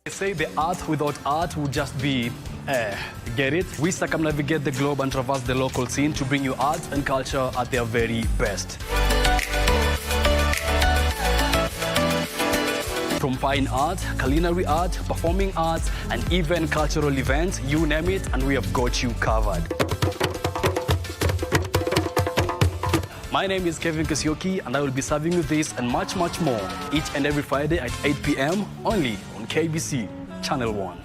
They say the earth without art would just be, get it? We circumnavigate the globe and traverse the local scene to bring you art and culture at their very best. From fine art, culinary art, performing arts, and even cultural events, you name it, and we have got you covered. My name is Kevin Kasioki, and I will be serving you this and much, much more each and every Friday at 8 p.m. only on KBC Channel 1.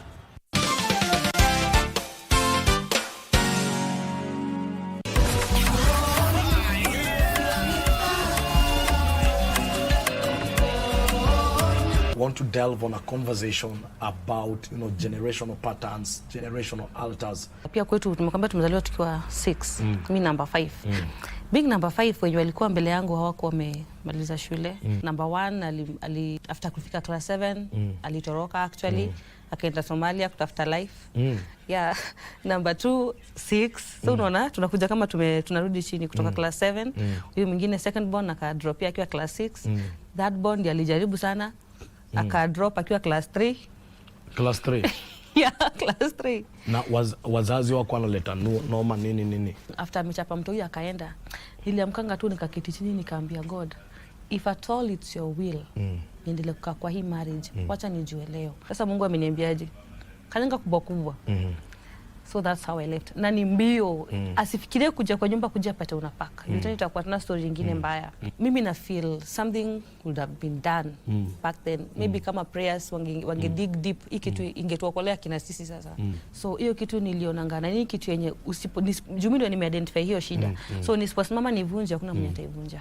Want to delve on a conversation about generational patterns, generational altars. Pia kwetu tumekwambia tumezaliwa tukiwa 6. Mimi number 5. Big number 5 wenye walikuwa mbele yangu hawako wamemaliza shule. Number 1 after kufika class 7 alitoroka actually akaenda Somalia kutafuta life. Yeah, number 2 6. So unaona tunakuja kama tunarudi chini kutoka class 7. Huyu mwingine second born akadropia akiwa class 6. That born ndiye alijaribu sana. Akadrop akiwa class 3. Class 3? Yeah, class 3. Na wazazi wako wanaleta noma nini? After amechapa mtu huyu akaenda, niliamkanga tu nikaketi chini nikaambia God, if at all it's your will, niendelee kukaa kwa hii marriage, wacha nijue leo. Sasa Mungu ameniambiaje? Kanyanga kubwa. So that's how I left. Na ni mbio, asifikirie kuja kwa nyumba kuja pata unapaka. Yutani itakuwa tuna story nyingine mbaya. Mimi na feel something would have been done back then. Maybe kama prayers wange dig deep, hii kitu ingetuokolea kina sisi sasa. So hiyo kitu nilionanga na ni kitu yenye jumi ndio nimeidentify hiyo shida. So nisiposimama nivunje hakuna mwenye ataivunja.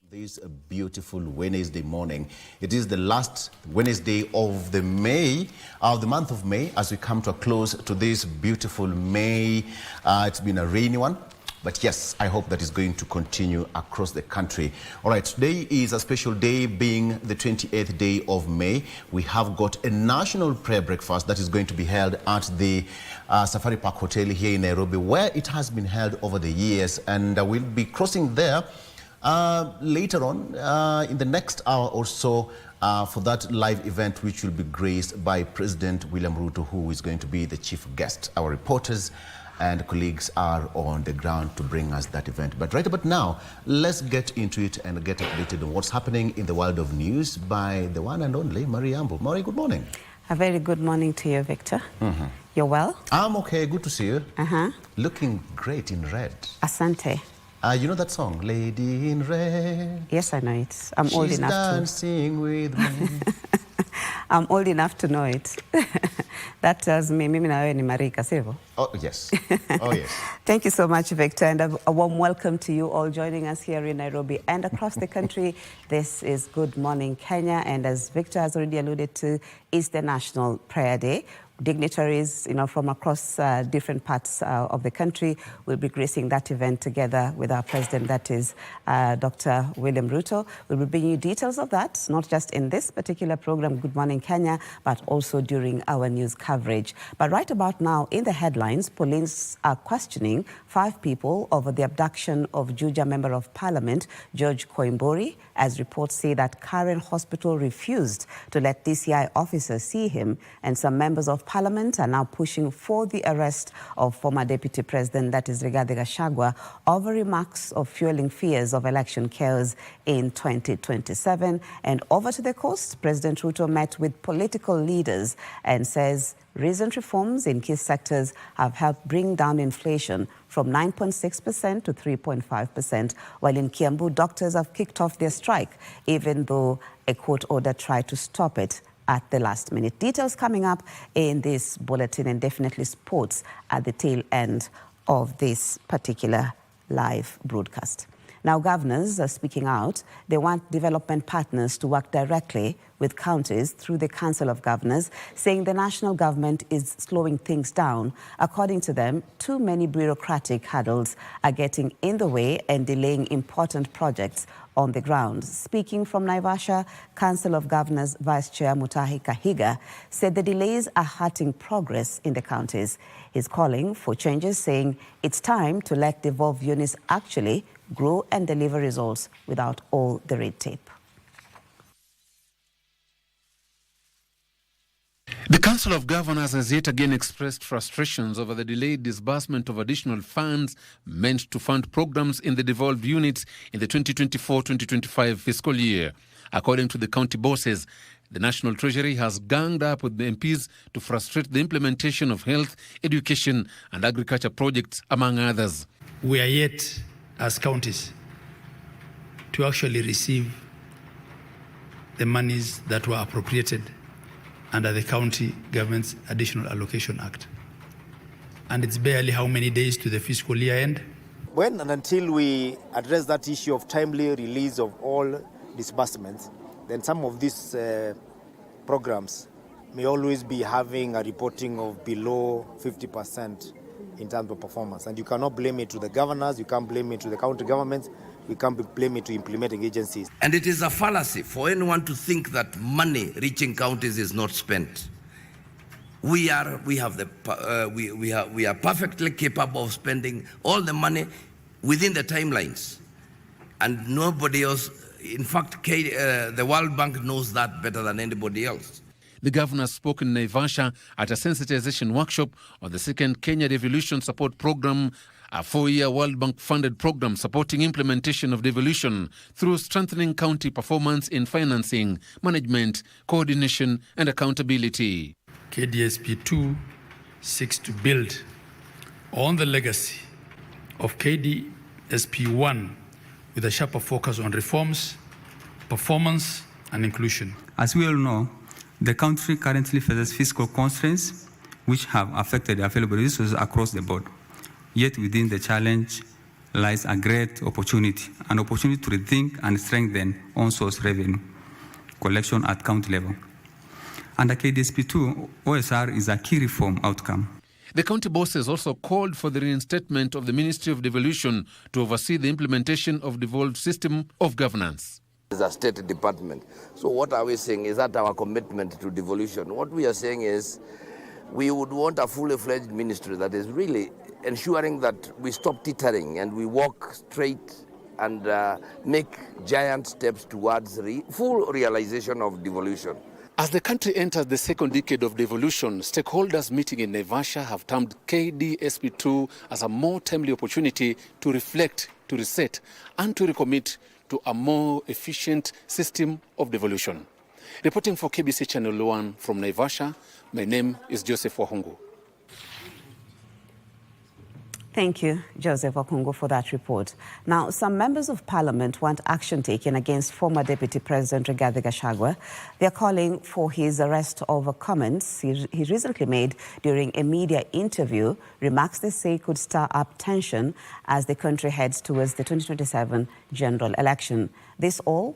This beautiful Wednesday morning. It is the last Wednesday of the month of May, as we come to a close to this beautiful May. It's been a rainy one, but yes, I hope that is going to continue across the country. All right, today is a special day, being the 28th day of May. We have got a national prayer breakfast that is going to be held at the Safari Park Hotel here in Nairobi, where it has been held over the years, and we'll be crossing there later on in the next hour or so for that live event, which will be graced by President William Ruto, who is going to be the chief guest. Our reporters and colleagues are on the ground to bring us that event. But right about now, let's get into it and get updated on what's happening in the world of news by the one and only Marie Ambo. Marie, good morning. A very good morning to you, Victor. You're well? I'm okay. Good to see you. Looking great in red. Asante. You know that song, Lady in Red? Yes, I know it. I'm old enough to. She's dancing with me. I'm old enough to know it. That tells me, mimi na wewe ni Marika, sivyo? Oh, yes. Oh, yes. Thank you so much, Victor, and a warm welcome to you all joining us here in Nairobi and across the country. This is Good Morning Kenya, and as Victor has already alluded to, it's the National Prayer Day. Dignitaries, from across different parts of the country will be gracing that event together with our president, that is Dr. William Ruto. We'll be bringing you details of that, not just in this particular program, Good Morning Kenya, but also during our news coverage. But right about now, in the headlines, police are questioning 5 people over the abduction of Juja Member of Parliament, George Koimburi, as reports say that Karen Hospital refused to let DCI officers see him, and some members of Parliament are now pushing for the arrest of former Deputy President, that is Rigathi Gachagua, over remarks of fueling fears of election chaos in 2027. And over to the coast, President Ruto met with political leaders and says recent reforms in key sectors have helped bring down inflation from 9.6% to 3.5%, while in Kiambu, doctors have kicked off their strike, even though a court order tried to stop it at the last minute. Details coming up in this bulletin, and definitely sports at the tail end of this particular live broadcast. Now, governors are speaking out. They want development partners to work directly with counties through the Council of Governors, saying the national government is slowing things down. According to them, too many bureaucratic hurdles are getting in the way and delaying important projects on the ground. Speaking from Naivasha, Council of Governors Vice Chair Mutahi Kahiga said the delays are hurting progress in the counties. He's calling for changes, saying it's time to let devolved units actually grow and deliver results without all the red tape. The Council of Governors has yet again expressed frustrations over the delayed disbursement of additional funds meant to fund programs in the devolved units in the 2024-2025 fiscal year. According to the county bosses, the National Treasury has ganged up with the MPs to frustrate the implementation of health, education and agriculture projects, among others. We are yet, as counties, to actually receive the monies that were appropriated under the County Government's Additional Allocation Act. And it's barely how many days to the fiscal year end? When and until we address that issue of timely release of all disbursements, then some of these programs may always be having a reporting of below 50% in terms of performance. And you cannot blame it to the governors, you can't blame it to the county governments, we can't blame it to implementing agencies. And it is a fallacy for anyone to think that money reaching counties is not spent. We are perfectly capable of spending all the money within the timelines, and nobody else. In fact, the World Bank knows that better than anybody else. The governor spoke in Naivasha at a sensitization workshop on the second Kenya Devolution Support Program, a 4-year World Bank-funded program supporting implementation of devolution through strengthening county performance in financing, management, coordination and accountability. KDSP 2 seeks to build on the legacy of KDSP 1 with a sharper focus on reforms, performance and inclusion. As we all know, the country currently faces fiscal constraints which have affected available resources across the board. Yet within the challenge lies a great opportunity, an opportunity to rethink and strengthen on-source revenue collection at county level. Under KDSP2, OSR is a key reform outcome. The county bosses also called for the reinstatement of the Ministry of Devolution to oversee the implementation of devolved system of governance. It's a state department. So what are we saying? Is that our commitment to devolution? What we are saying is we would want a fully fledged ministry that is really ensuring that we stop teetering and we walk straight and make giant steps towards full realization of devolution. As the country enters the second decade of devolution, stakeholders meeting in Naivasha have termed KDSP2 as a more timely opportunity to reflect, to reset, and to recommit to a more efficient system of devolution. Reporting for KBC Channel 1 from Naivasha, my name is Joseph Wahungu. Thank you, Joseph Okungo, for that report. Now, some members of parliament want action taken against former Deputy President Rigathi Gachagua. They're calling for his arrest over comments he recently made during a media interview, remarks they say could stir up tension as the country heads towards the 2027 general election. This all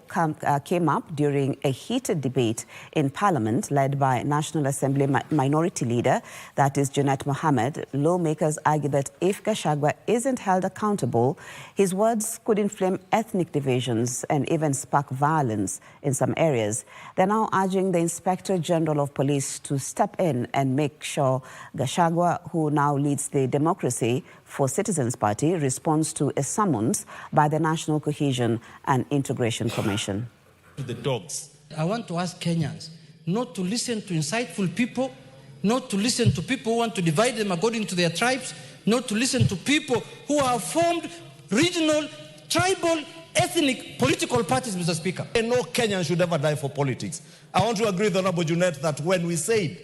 came up during a heated debate in Parliament led by National Assembly Minority Leader, that is Junet Mohammed. Lawmakers argue that if Gachagua isn't held accountable, his words could inflame ethnic divisions and even spark violence in some areas. They're now urging the Inspector General of Police to step in and make sure Gachagua, who now leads the Democracy for Citizens Party, responds to a summons by the National Cohesion and Integration Commission. To the dogs. I want to ask Kenyans not to listen to insightful people not to listen to people who want to divide them according to their tribes, not to listen to people who have formed regional, tribal, ethnic political parties, Mr. Speaker. And no Kenyan should ever die for politics. I want to agree with Honorable Junet that when we said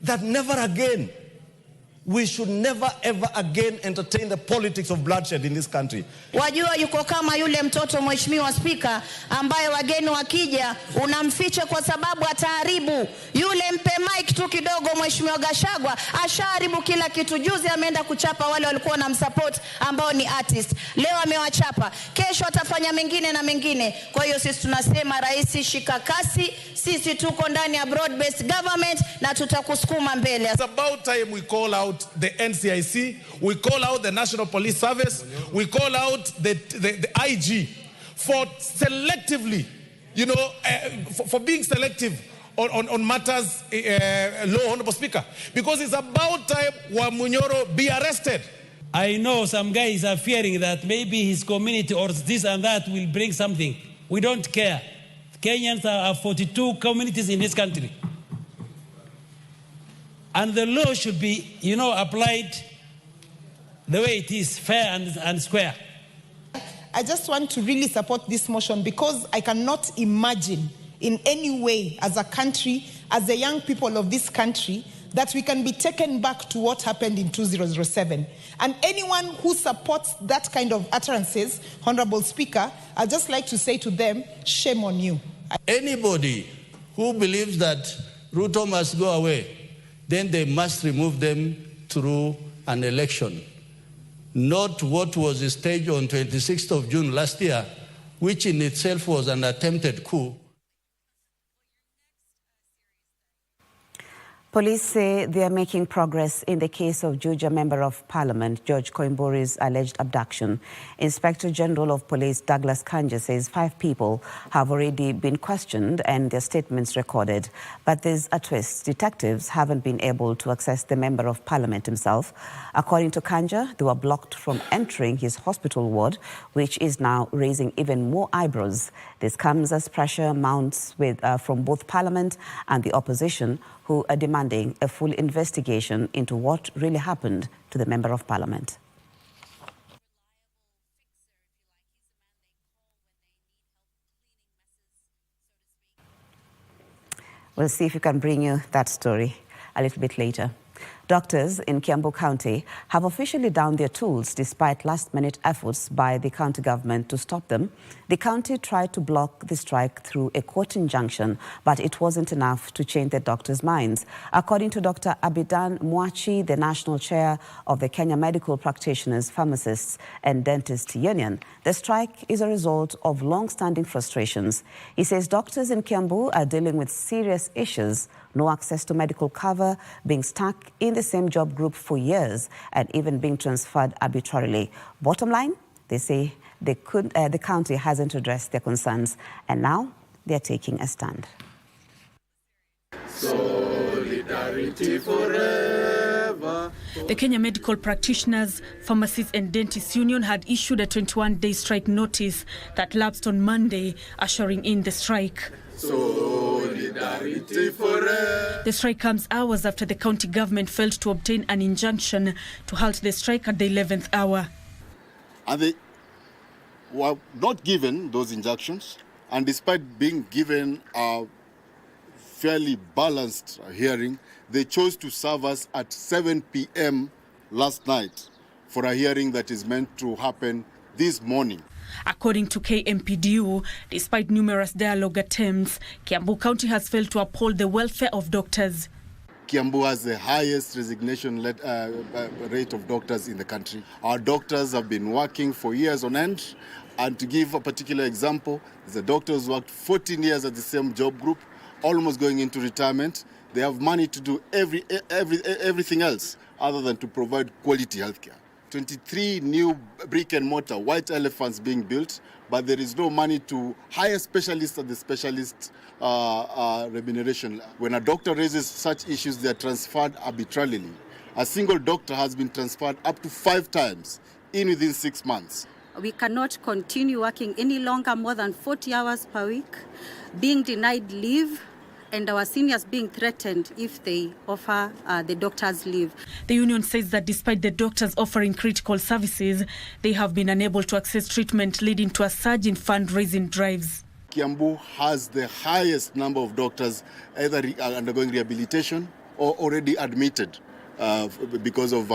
that never again, we should never ever again entertain the politics of bloodshed in this country. Wajua yuko kama yule mtoto Mheshimiwa Spika ambaye wageni wakija unamficha kwa sababu ataharibu. Yule mpe mic tu kidogo Mheshimiwa Gashagwa ashaharibu kila kitu. Juzi ameenda kuchapa wale walikuwa na msupport ambao ni artist. Leo amewachapa. Kesho atafanya mengine na mengine. Kwa hiyo sisi tunasema rais shika kasi. Sisi tuko ndani ya broad based government na tutakusukuma mbele. It's about time we call out the NCIC, we call out the National Police Service, we call out the IG for selectively, for being selective on matters, law, Honorable Speaker, because it's about time Wamunyoro be arrested. I know some guys are fearing that maybe his community or this and that will bring something. We don't care. Kenyans are 42 communities in this country. And the law should be, applied the way it is, fair and square. I just want to really support this motion because I cannot imagine in any way as a country, as the young people of this country, that we can be taken back to what happened in 2007. And anyone who supports that kind of utterances, Honorable Speaker, I'd just like to say to them, shame on you. Anybody who believes that Ruto must go away, then they must remove them through an election. Not what was staged on 26th of June last year, which in itself was an attempted coup. Police say they are making progress in the case of Juja Member of Parliament George Koimburi's alleged abduction. Inspector General of Police Douglas Kanja says 5 people have already been questioned and their statements recorded. But there's a twist. Detectives haven't been able to access the Member of Parliament himself. According to Kanja, they were blocked from entering his hospital ward, which is now raising even more eyebrows. This comes as pressure mounts from both Parliament and the opposition, who are demanding a full investigation into what really happened to the Member of Parliament. We'll see if we can bring you that story a little bit later. Doctors in Kiambu County have officially downed their tools despite last-minute efforts by the county government to stop them. The county tried to block the strike through a court injunction, but it wasn't enough to change the doctors' minds. According to Dr. Abidan Mwachi, the national chair of the Kenya Medical Practitioners, Pharmacists and Dentists Union, the strike is a result of long-standing frustrations. He says doctors in Kiambu are dealing with serious issues: no access to medical cover, being stuck in the same job group for years, and even being transferred arbitrarily. Bottom line, they say the county hasn't addressed their concerns, and now they're taking a stand. Solidarity forever. The Kenya Medical Practitioners, Pharmacists and Dentists Union had issued a 21-day strike notice that lapsed on Monday, ushering in the strike. Solidarity forever. The strike comes hours after the county government failed to obtain an injunction to halt the strike at the 11th hour. And they were not given those injunctions, and despite being given a fairly balanced hearing, they chose to serve us at 7 p.m. last night for a hearing that is meant to happen this morning. According to KMPDU, despite numerous dialogue attempts, Kiambu County has failed to uphold the welfare of doctors. Kiambu has the highest resignation rate of doctors in the country. Our doctors have been working for years on end, and to give a particular example, the doctors worked 14 years at the same job group, almost going into retirement. They have money to do everything else other than to provide quality healthcare. 23 new brick and mortar white elephants being built, but there is no money to hire specialists at the specialist remuneration. When a doctor raises such issues, they are transferred arbitrarily. A single doctor has been transferred up to 5 times within 6 months. We cannot continue working any longer more than 40 hours per week, being denied leave, and our seniors being threatened if they offer the doctors leave. The union says that despite the doctors offering critical services, they have been unable to access treatment, leading to a surge in fundraising drives. Kiambu has the highest number of doctors either undergoing rehabilitation or already admitted because of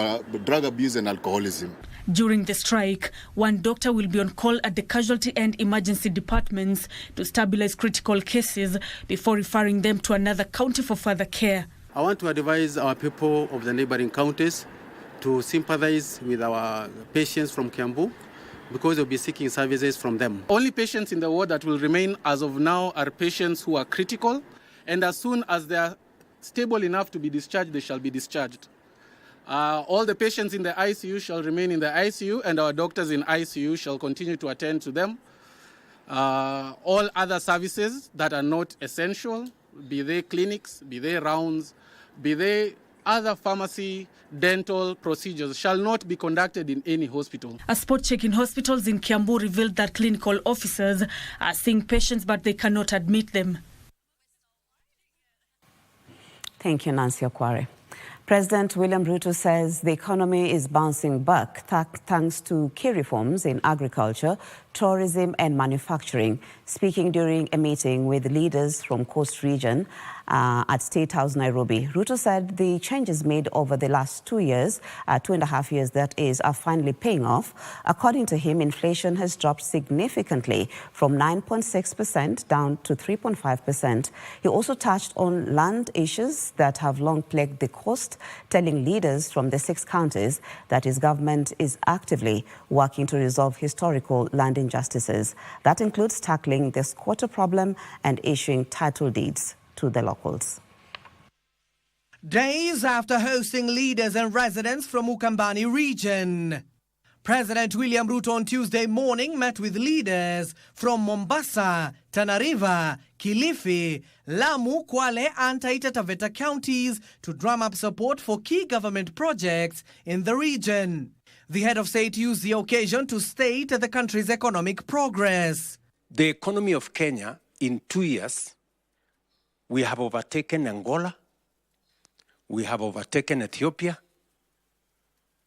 drug abuse and alcoholism. During the strike, one doctor will be on call at the casualty and emergency departments to stabilize critical cases before referring them to another county for further care. I want to advise our people of the neighboring counties to sympathize with our patients from Kiambu because they'll be seeking services from them. Only patients in the ward that will remain as of now are patients who are critical, and as soon as they are stable enough to be discharged, they shall be discharged. All the patients in the ICU shall remain in the ICU, and our doctors in ICU shall continue to attend to them. All other services that are not essential, be they clinics, be they rounds, be they other pharmacy, dental procedures, shall not be conducted in any hospital. A spot check in hospitals in Kiambu revealed that clinical officers are seeing patients, but they cannot admit them. Thank you, Nancy Okware. President William Ruto says the economy is bouncing back thanks to key reforms in agriculture, tourism and manufacturing. Speaking during a meeting with leaders from Coast Region at State House, Nairobi, Ruto said the changes made over the last 2 years, 2.5 years that is, are finally paying off. According to him, inflation has dropped significantly from 9.6% down to 3.5%. He also touched on land issues that have long plagued the coast, telling leaders from the 6 counties that his government is actively working to resolve historical land injustices. That includes tackling the squatter problem and issuing title deeds to the locals. Days after hosting leaders and residents from Ukambani region, President William Ruto on Tuesday morning met with leaders from Mombasa, Tana River, Kilifi, Lamu, Kwale and Taita Taveta counties to drum up support for key government projects in the region. The head of state used the occasion to state the country's economic progress. The economy of Kenya in 2 years, we have overtaken Angola, we have overtaken Ethiopia.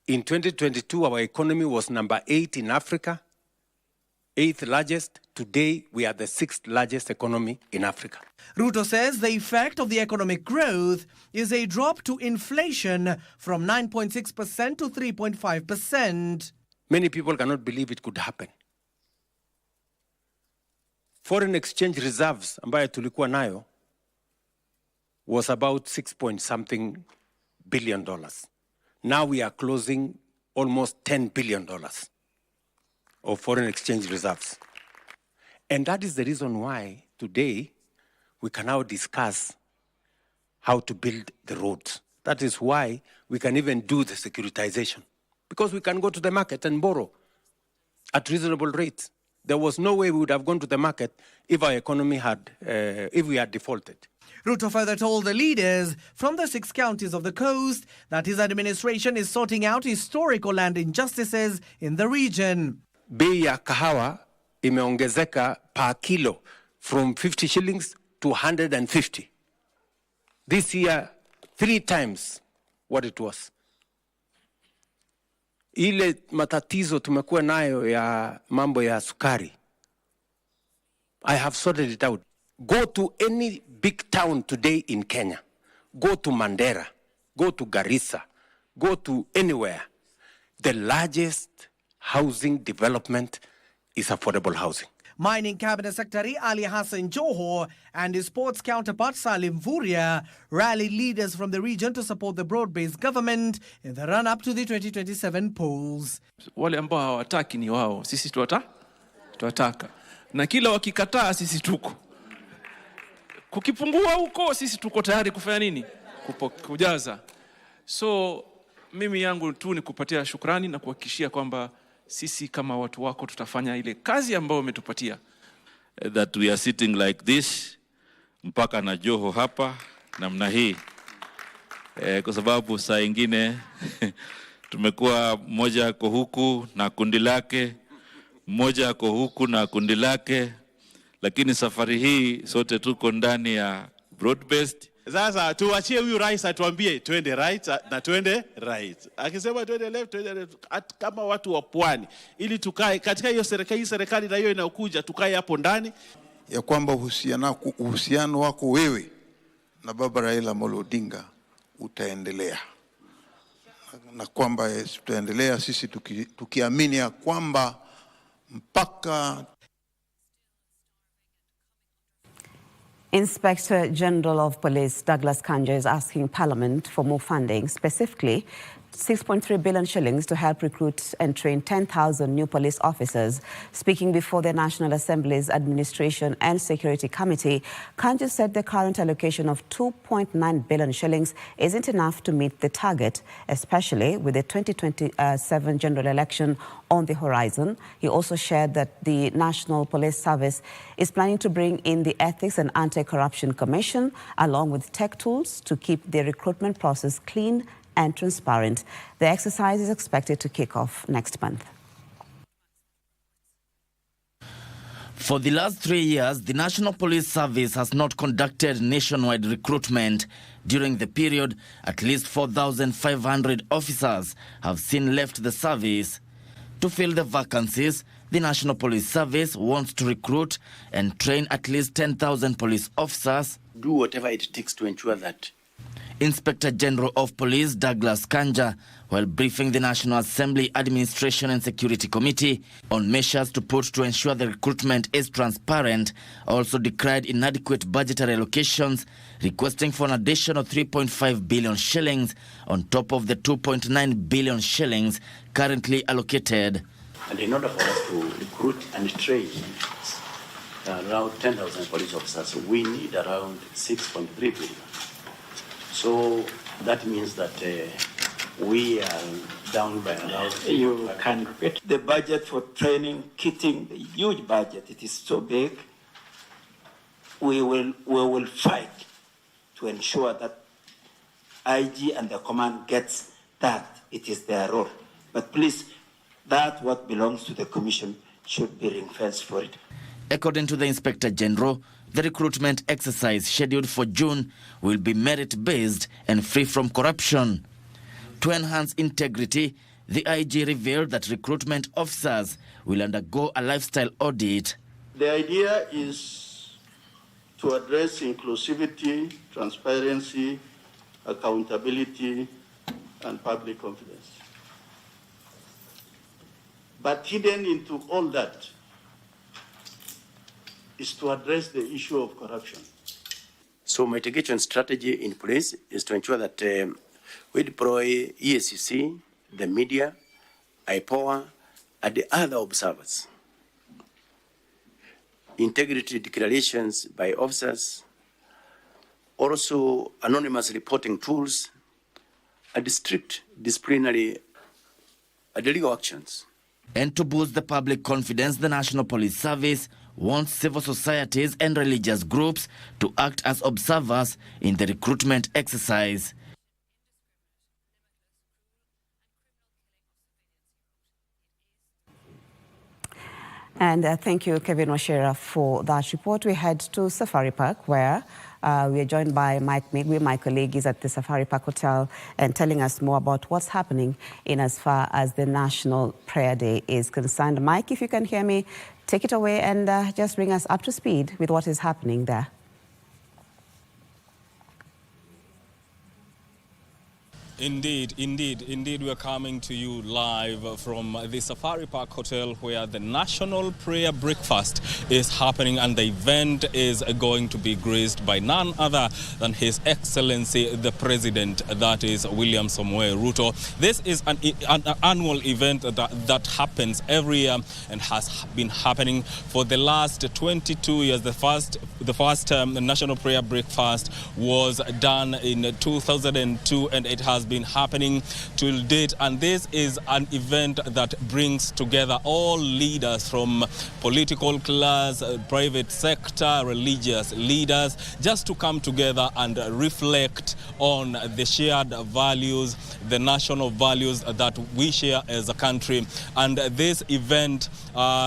In 2022, our economy was number 8 in Africa, 8th largest. Today, we are the 6th largest economy in Africa. Ruto says the effect of the economic growth is a drop to inflation from 9.6% to 3.5%. Many people cannot believe it could happen. Foreign exchange reserves ambayo tulikuwa nayo was about $6.something billion. Now we are closing almost $10 billion of foreign exchange reserves. And that is the reason why today we can now discuss how to build the roads. That is why we can even do the securitization, because we can go to the market and borrow at reasonable rates. There was no way we would have gone to the market if our economy had, if we had defaulted. Ruto further told the leaders from the 6 counties of the coast that his administration is sorting out historical land injustices in the region. Bei ya kahawa imeongezeka per kilo from 50 shillings to 150. This year, 3 times what it was. Ile matatizo tumekuwa nayo ya mambo ya sukari, I have sorted it out. Go to any big town today in Kenya. Go to Mandera, go to Garissa, go to anywhere. The largest housing development is affordable housing. Mining Cabinet Secretary Ali Hassan Joho and his sports counterpart Salim Vuria rallied leaders from the region to support the broad-based government in the run-up to the 2027 polls. Wale ambao hawataki ni wao, sisi tuwataka. Na kila wakikataa sisi tuko. Kukipungua huko sisi tuko tayari kufanya nini? Kujaza. So mimi yangu tu ni kupatia shukrani na kuhakikishia kwamba sisi kama watu wako tutafanya ile kazi ambayo umetupatia. That we are sitting like this mpaka na Joho hapa namna hii. Kwa sababu saa ingine tumekuwa mmoja ako huku na kundi lake, mmoja ako huku na kundi lake, lakini safari hii sote tuko ndani ya broad-based. Sasa tuachie huyu rais atuambie twende right na twende right. Akisema twende left, twende left. Kama watu wa pwani, ili tukae katika hiyo serikali na hiyo inayokuja, tukae hapo ndani. Ya kwamba uhusiano wako wewe na baba Raila Amolo Odinga utaendelea. Na kwamba tutaendelea sisi tukiamini ya kwamba mpaka. Inspector General of Police Douglas Kanja is asking Parliament for more funding, specifically 6.3 billion shillings to help recruit and train 10,000 new police officers. Speaking before the National Assembly's Administration and Security Committee, Kanja said the current allocation of 2.9 billion shillings isn't enough to meet the target, especially with the 2027 general election on the horizon. He also shared that the National Police Service is planning to bring in the Ethics and Anti-Corruption Commission along with tech tools to keep the recruitment process clean and transparent. The exercise is expected to kick off next month. For the last 3 years, the National Police Service has not conducted nationwide recruitment. During the period, at least 4,500 officers have since left the service. To fill the vacancies, the National Police Service wants to recruit and train at least 10,000 police officers. Do whatever it takes to ensure that. Inspector General of Police Douglas Kanja, while briefing the National Assembly Administration and Security Committee on measures to put to ensure the recruitment is transparent, also decried inadequate budgetary allocations, requesting for an additional 3.5 billion shillings on top of the 2.9 billion shillings currently allocated. And in order for us to recruit and train around 10,000 police officers, we need around 6.3 billion. So that means that we are down by around. You can get the budget for training, kitting, the huge budget. It is so big. We will fight to ensure that IG and the command gets that. It is their role. But please, that what belongs to the commission should be ring-fenced for it. According to the Inspector General, the recruitment exercise scheduled for June will be merit-based and free from corruption. To enhance integrity, the IG revealed that recruitment officers will undergo a lifestyle audit. The idea is to address inclusivity, transparency, accountability, and public confidence. But hidden into all that is to address the issue of corruption. So mitigation strategy in place is to ensure that we deploy EACC, the media, IPOA, and the other observers. Integrity declarations by officers, also anonymous reporting tools, and strict disciplinary and legal actions. And to boost the public confidence, the National Police Service wants civil societies and religious groups to act as observers in the recruitment exercise. And thank you, Kevin Washera, for that report. We head to Safari Park, where we are joined by Mike Migwi. My colleague is at the Safari Park Hotel and telling us more about what's happening in as far as the National Prayer Day is concerned. Mike, if you can hear me, take it away and just bring us up to speed with what is happening there. Indeed, we are coming to you live from the Safari Park Hotel, where the National Prayer Breakfast is happening, and the event is going to be graced by none other than His Excellency the President, that is William Samoei Ruto. This is an annual event that happens every year and has been happening for the last 22 years. The first National Prayer Breakfast was done in 2002, and it has been happening till date, and this is an event that brings together all leaders from political class, private sector, religious leaders, just to come together and reflect on the shared values, the national values that we share as a country. And this event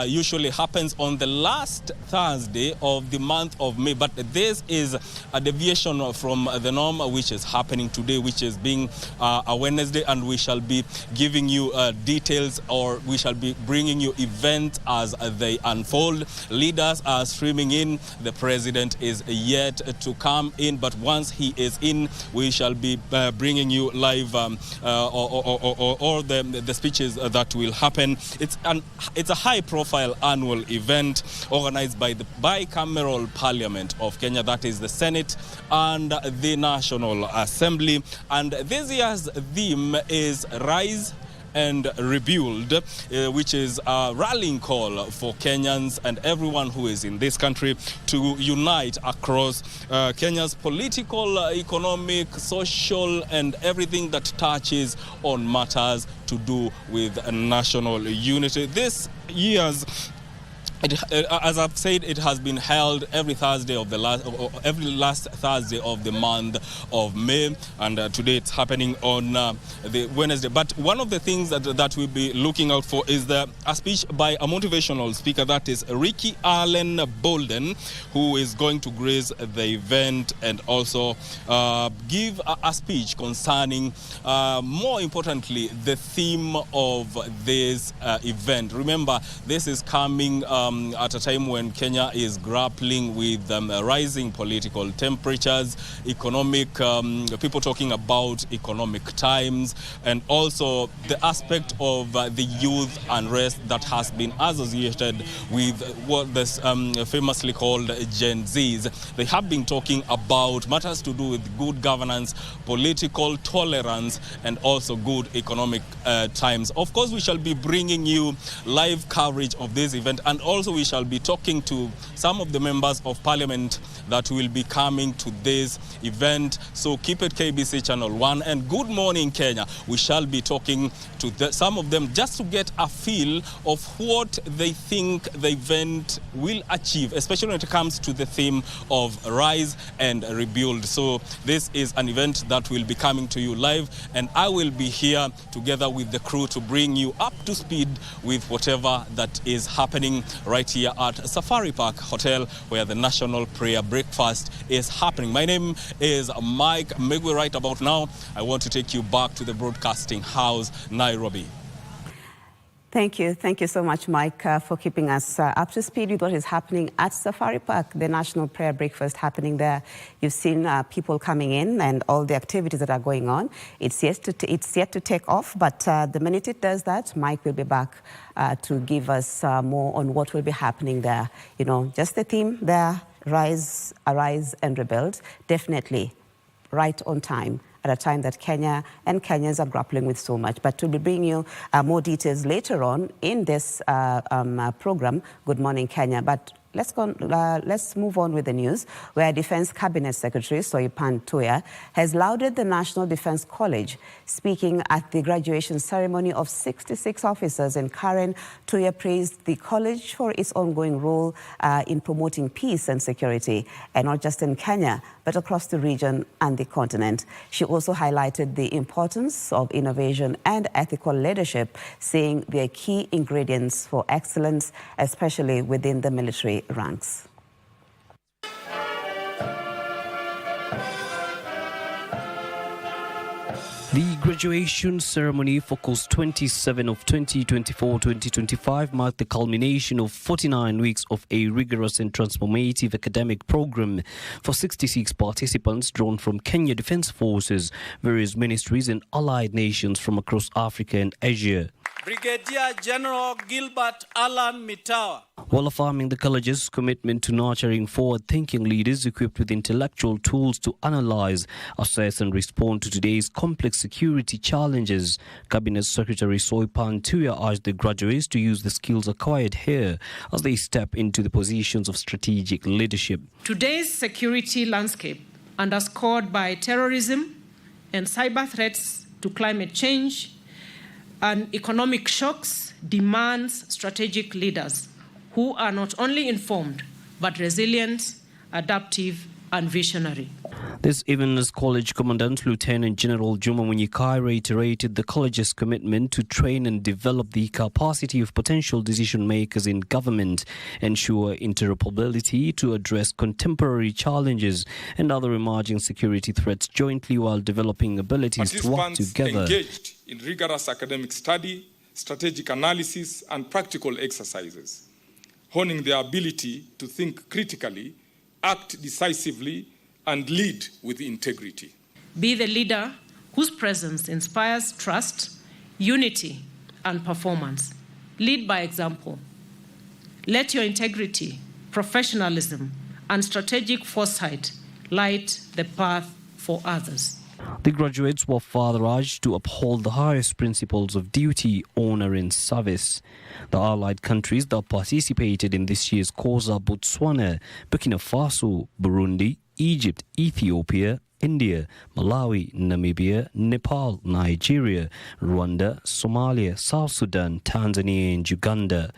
usually happens on the last Thursday of the month of May, but this is a deviation from the norm, which is happening today, which is being a Wednesday, and we shall be giving you details, or we shall be bringing you events as they unfold. Leaders are streaming in. The president is yet to come in, but once he is in, we shall be bringing you live all the speeches that will happen. It's a high-profile annual event organized by the bicameral Parliament of Kenya, that is the Senate and the National Assembly. And this year's theme is Rise and Rebuild, which is a rallying call for Kenyans and everyone who is in this country to unite across Kenya's political, economic, social, and everything that touches on matters to do with national unity. This year's as I've said, it has been held every Thursday of every last Thursday of the month of May, and today it's happening on the Wednesday. But one of the things that we'll be looking out for is a speech by a motivational speaker, that is Ricky Allen Bolden, who is going to grace the event and also give a speech concerning, more importantly, the theme of this event. Remember, this is coming at a time when Kenya is grappling with rising political temperatures, economic, people talking about economic times, and also the aspect of the youth unrest that has been associated with what this famously called Gen Zs. They have been talking about matters to do with good governance, political tolerance, and also good economic times. Of course, we shall be bringing you live coverage of this event, and also we shall be talking to some of the members of Parliament that will be coming to this event. So keep it KBC Channel 1 and Good Morning Kenya. We shall be talking to some of them just to get a feel of what they think the event will achieve, especially when it comes to the theme of Rise and Rebuild. So this is an event that will be coming to you live, and I will be here together with the crew to bring you up to speed with whatever that is happening right here at Safari Park Hotel, where the National Prayer Breakfast is happening. My name is Mike Megwe. Right about now, I want to take you back to the broadcasting house, Nairobi. Thank you. Thank you so much, Mike, for keeping us up to speed with what is happening at Safari Park, the National Prayer Breakfast happening there. You've seen people coming in and all the activities that are going on. It's yet to take off, but the minute it does that, Mike will be back to give us more on what will be happening there. You know, just the theme there, Rise, Arise and Rebuild, definitely right on time, at a time that Kenya and Kenyans are grappling with so much. But we'll be bringing you more details later on in this program, Good Morning Kenya. But let's move on with the news, where Defense Cabinet Secretary Soipan Tuya has lauded the National Defense College. Speaking at the graduation ceremony of 66 officers in Karen, Tuya praised the college for its ongoing role in promoting peace and security, and not just in Kenya, but across the region and the continent. She also highlighted the importance of innovation and ethical leadership, saying they're key ingredients for excellence, especially within the military ranks. The graduation ceremony for course 27 of 2024-2025 marked the culmination of 49 weeks of a rigorous and transformative academic program for 66 participants drawn from Kenya Defence Forces, various ministries and allied nations from across Africa and Asia. Brigadier General Gilbert Alan Mitawa. While affirming the college's commitment to nurturing forward-thinking leaders equipped with intellectual tools to analyze, assess and respond to today's complex security challenges, Cabinet Secretary Soipan Tuya urged the graduates to use the skills acquired here as they step into the positions of strategic leadership. Today's security landscape, underscored by terrorism and cyber threats, to climate change and economic shocks demands strategic leaders who are not only informed, but resilient, adaptive, and visionary. This evening, as College Commandant Lieutenant General Juma Munyikai reiterated the college's commitment to train and develop the capacity of potential decision makers in government, ensure interoperability to address contemporary challenges and other emerging security threats jointly while developing abilities to work together. Engaged in rigorous academic study, strategic analysis, and practical exercises, honing their ability to think critically, act decisively, and lead with integrity. Be the leader whose presence inspires trust, unity, and performance. Lead by example. Let your integrity, professionalism, and strategic foresight light the path for others. The graduates were further urged to uphold the highest principles of duty, honor, and service. The allied countries that participated in this year's course are Botswana, Burkina Faso, Burundi, Egypt, Ethiopia, India, Malawi, Namibia, Nepal, Nigeria, Rwanda, Somalia, South Sudan, Tanzania, and Uganda.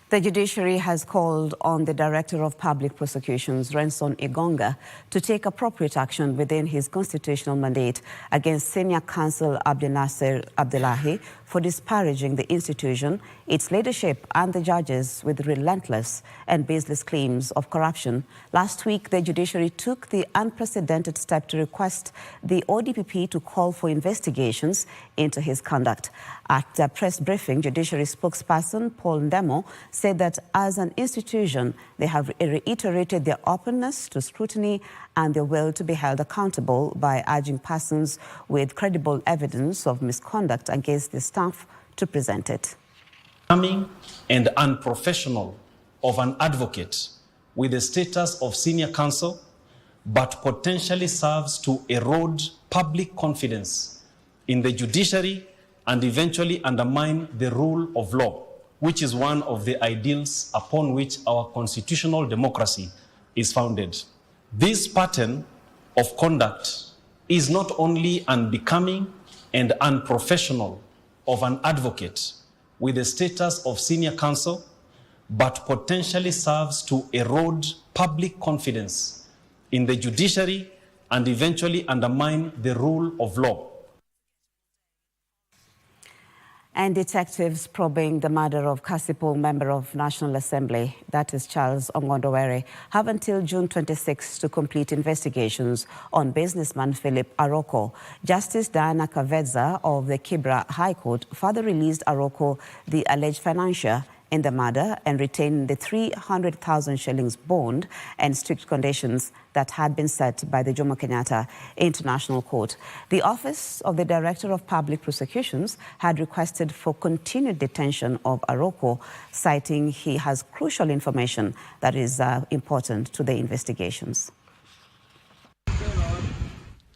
The judiciary has called on the Director of Public Prosecutions, Renson Igonga, to take appropriate action within his constitutional mandate against Senior Counsel Abdinasser Abdullahi for disparaging the institution, its leadership, and the judges with relentless and baseless claims of corruption. Last week, the judiciary took the unprecedented step to request the ODPP to call for investigations into his conduct. At a press briefing, judiciary spokesperson Paul Ndemo said that as an institution, they have reiterated their openness to scrutiny and their will to be held accountable by urging persons with credible evidence of misconduct against the staff to present it. And unprofessional of an advocate with the status of senior counsel, but potentially serves to erode public confidence in the judiciary and eventually undermine the rule of law, which is one of the ideals upon which our constitutional democracy is founded. This pattern of conduct is not only unbecoming and unprofessional of an advocate with the status of senior counsel, but potentially serves to erode public confidence in the judiciary and eventually undermine the rule of law. And detectives probing the murder of Kasipul member of National Assembly, that is Charles Ongondowere, have until June 26 to complete investigations on businessman Philip Aroko. Justice Diana Kavedza of the Kibra High Court further released Aroko, the alleged financier in the murder, and retained the 300,000 shillings bond and strict conditions that had been set by the Jomo Kenyatta International Court. The Office of the Director of Public Prosecutions had requested for continued detention of Aroko, citing he has crucial information that is important to the investigations.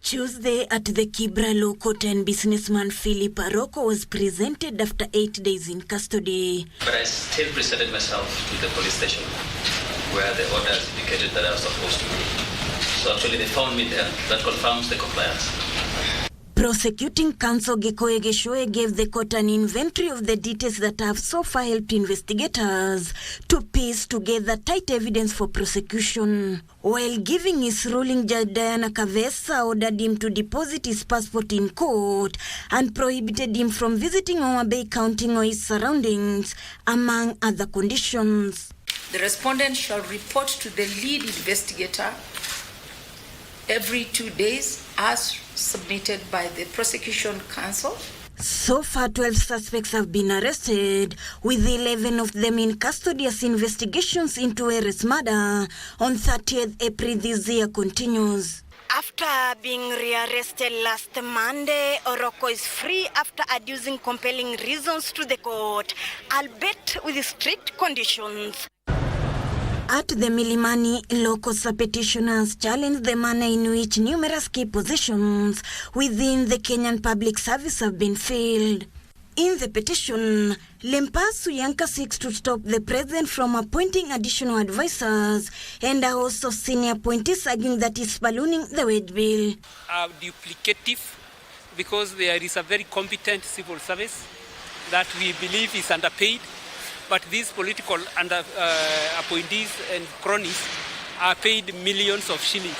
Tuesday at the Kibra Law Court, and businessman Philip Aroko was presented after 8 days in custody. But I still presented myself to the police station where the orders indicated that I was supposed to be. So actually they found me there. That confirms the compliance. Prosecuting counsel Gekoye Geshoe gave the court an inventory of the details that have so far helped investigators to piece together tight evidence for prosecution. While giving his ruling, Judge Diana Kavesa ordered him to deposit his passport in court and prohibited him from visiting Homa Bay County or its surroundings, among other conditions. The respondent shall report to the lead investigator every 2 days as submitted by the prosecution counsel. So far, 12 suspects have been arrested, with 11 of them in custody as investigations into Ere's murder on 30th April this year continues. After being rearrested last Monday, Aroko is free after adducing compelling reasons to the court, albeit with strict conditions. At the Milimani, local petitioners challenged the manner in which numerous key positions within the Kenyan Public Service have been filled. In the petition, Lempasu Yanka seeks to stop the president from appointing additional advisors and also senior appointees, arguing that is ballooning the wage bill. Duplicative, because there is a very competent civil service that we believe is underpaid, but these political appointees and cronies are paid millions of shillings.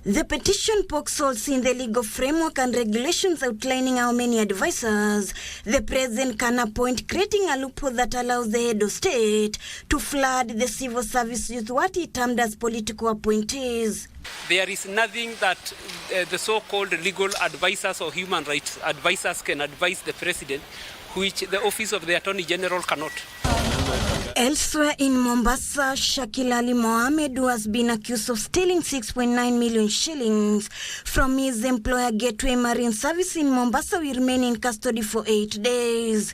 The petition pokes holes in the legal framework and regulations outlining how many advisors the president can appoint, creating a loophole that allows the head of state to flood the civil service with what he termed as political appointees. There is nothing that the so-called legal advisors or human rights advisors can advise the president, which the office of the Attorney General cannot. Elsewhere in Mombasa, Shakil Ali Mohammed, who has been accused of stealing 6.9 million shillings from his employer Gateway Marine Service in Mombasa, will remain in custody for 8 days.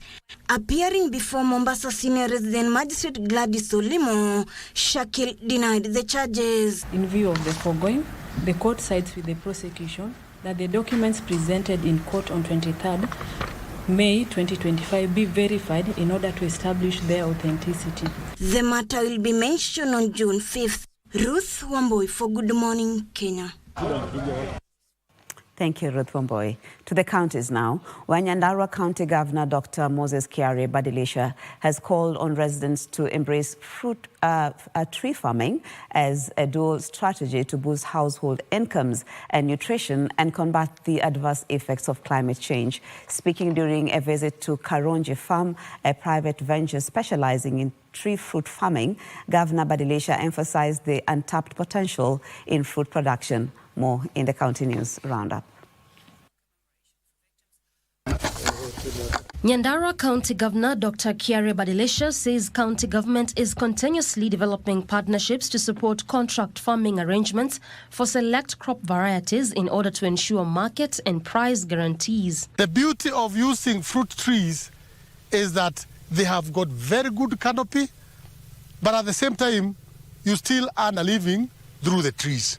Appearing before Mombasa Senior Resident Magistrate Gladys Olimo, Shakil denied the charges. In view of the foregoing, the court sides with the prosecution that the documents presented in court on 23rd May 2025 be verified in order to establish their authenticity. The matter will be mentioned on June 5th. Ruth Wamboi for Good Morning Kenya. Thank you, Ruth Wamboi. To the counties now, where Nyandarua County Governor Dr. Moses Kiare Badilisha has called on residents to embrace tree farming as a dual strategy to boost household incomes and nutrition and combat the adverse effects of climate change. Speaking during a visit to Karonji Farm, a private venture specializing in tree fruit farming, Governor Badilisha emphasized the untapped potential in fruit production. More in the County News Roundup. Nyandarua County Governor Dr. Kiare Badilisha says county government is continuously developing partnerships to support contract farming arrangements for select crop varieties in order to ensure market and price guarantees. The beauty of using fruit trees is that they have got very good canopy, but at the same time, you still earn a living through the trees.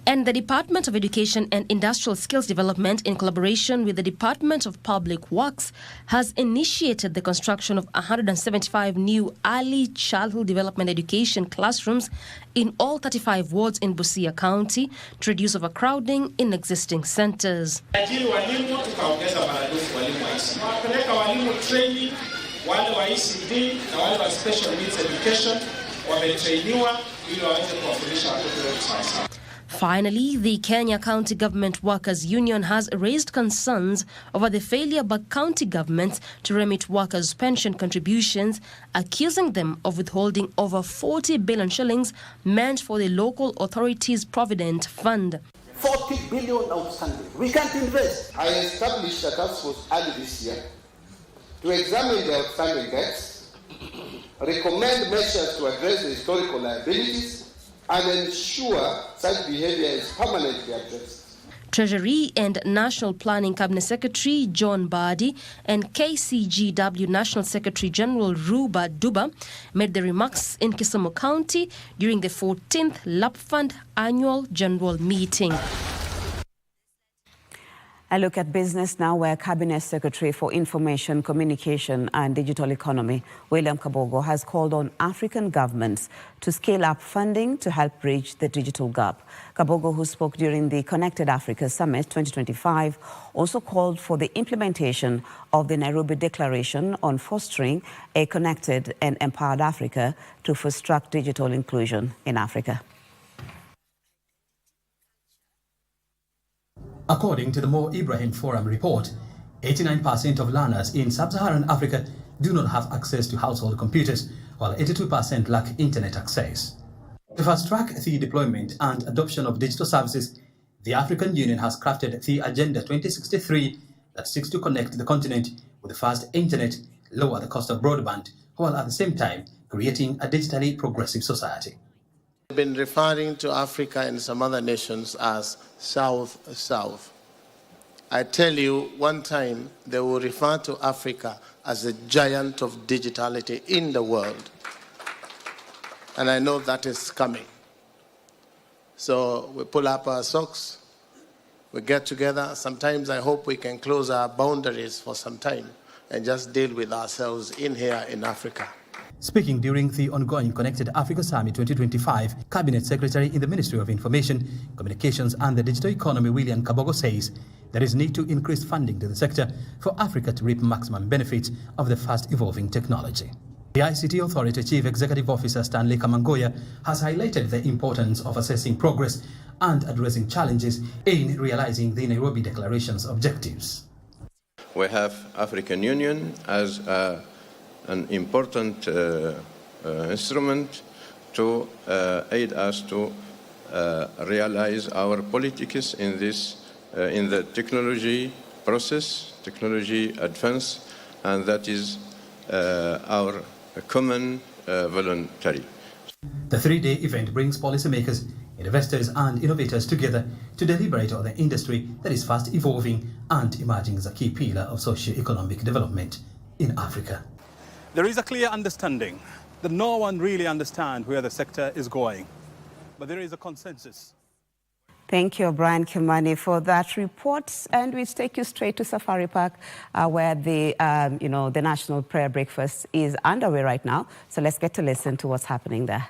And the Department of Education and Industrial Skills Development, in collaboration with the Department of Public Works, has initiated the construction of 175 new early childhood development education classrooms in all 35 wards in Busia County to reduce overcrowding in existing centers. Finally, the Kenya County Government Workers Union has raised concerns over the failure by county governments to remit workers' pension contributions, accusing them of withholding over 40 billion shillings meant for the local authorities' provident fund. 40 billion outstanding. We can't invest. I established a task force early this year to examine the outstanding debts, recommend measures to address the historical liabilities, and ensure such behavior is permanently addressed. Treasury and National Planning Cabinet Secretary John Badi and KCGW National Secretary General Ruba Duba made the remarks in Kisumu County during the 14th LAP Fund Annual General Meeting. A look at business now, where Cabinet Secretary for Information, Communication and Digital Economy, William Kabogo, has called on African governments to scale up funding to help bridge the digital gap. Kabogo, who spoke during the Connected Africa Summit 2025, also called for the implementation of the Nairobi Declaration on fostering a connected and empowered Africa to foster digital inclusion in Africa. According to the Mo Ibrahim Forum report, 89% of learners in sub-Saharan Africa do not have access to household computers, while 82% lack internet access. To fast-track the deployment and adoption of digital services, the African Union has crafted the Agenda 2063 that seeks to connect the continent with fast internet, lower the cost of broadband, while at the same time creating a digitally progressive society. We've been referring to Africa and some other nations as South-South. I tell you, one time they will refer to Africa as a giant of digitality in the world. And I know that is coming. So we pull up our socks We get together. Sometimes I hope we can close our boundaries for some time and just deal with ourselves in here in Africa. Speaking during the ongoing Connected Africa Summit 2025, Cabinet Secretary in the Ministry of Information, Communications and the Digital Economy, William Kabogo, says there is need to increase funding to the sector for Africa to reap maximum benefits of the fast-evolving technology. The ICT Authority Chief Executive Officer Stanley Kamangoya has highlighted the importance of assessing progress and addressing challenges in realizing the Nairobi Declaration's objectives. We have African Union as an important instrument to aid us to realize our politics in this, in the technology process, technology advance, and that is our common voluntary. The three-day event brings policymakers, investors and innovators together to deliberate on the industry that is fast evolving and emerging as a key pillar of socio-economic development in Africa. There is a clear understanding that no one really understands where the sector is going, but there is a consensus. Thank you, Brian Kimani, for that report. And we take you straight to Safari Park, where the National Prayer Breakfast is underway right now. So let's get to listen to what's happening there.